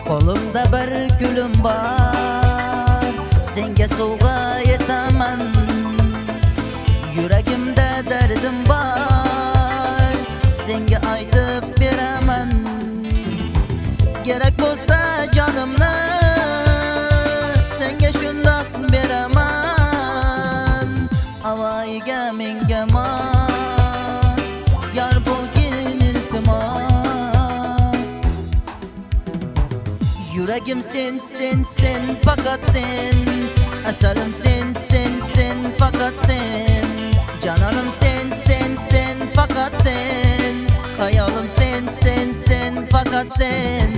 Qo'limda bir gulim bor, senga sovg'a etaman. Yuragimda dardim bor, senga aytib beraman. Kerak bo'lsa jonimni senga shundoq beraman. Avoyiga menga mos, yor bo'lgin iltimos. Yuragim sen, faqat sen. Asalim sen, faqat sen. Janonim sen, faqat sen. Hayolim sen, faqat sen.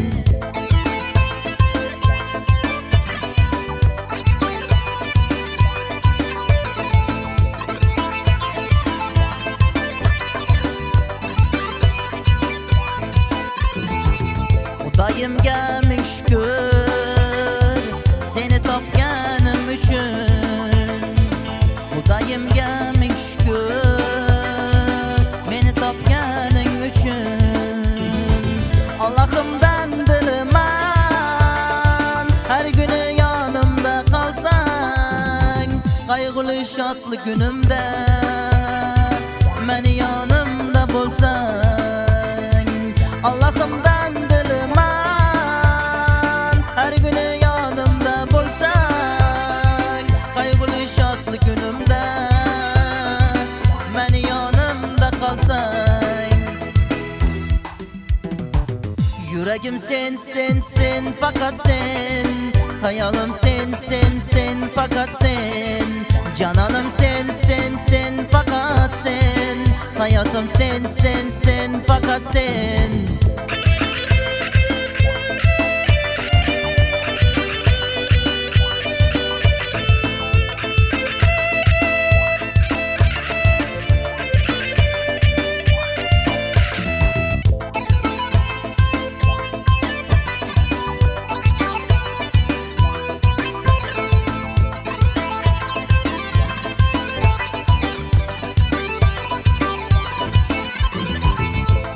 Xudoyimga ming shukr, seni topganim uchun. Xudoyimga ming shukr, meni topganing uchun. Allohimdan dilaman, har kuni yonimda qolsang. Qayg'uli shodli kunimda meni yonimda bo'lsang. Allohimdan dilaman, har kuni yonimda bo'lsang. Qayg'uli shodli kunimda meni yonimda qolsang. Yuragim sen, faqat sen. Hayolim sen, faqat sen. Janonim sen, faqat sen. Hayotim sen, faqat sen.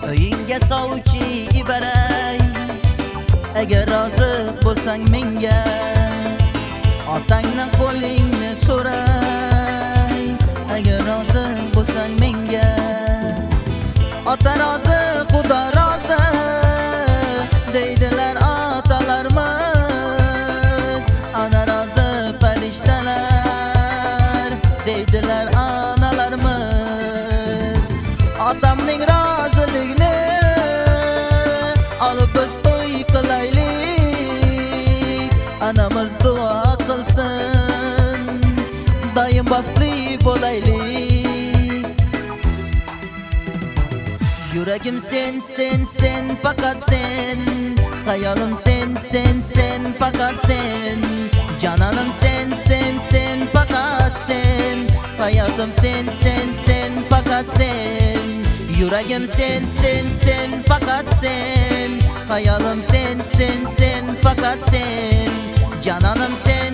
Uyingga sovchi ibaray, agar rozi bo'lsang menga. Otangdan qo'lingni so'ray, agar rozi bo'lsang menga. Ota rozi, Xudo rozi deydilar otalarimiz. Ana rozi, farishtalar deydilar onalarimiz. Otamning roziligini olib biz to'y qilaylik. Anamiz duo qilsin, doim baxtli bo'laylik. Yuragim sen, faqat sen. Hayolim sen, faqat sen. Janonim sen, faqat sen. Hayotim sen, faqat sen. Yuragim sen, faqat sen. Hayolim sen, faqat sen. Janonim sen,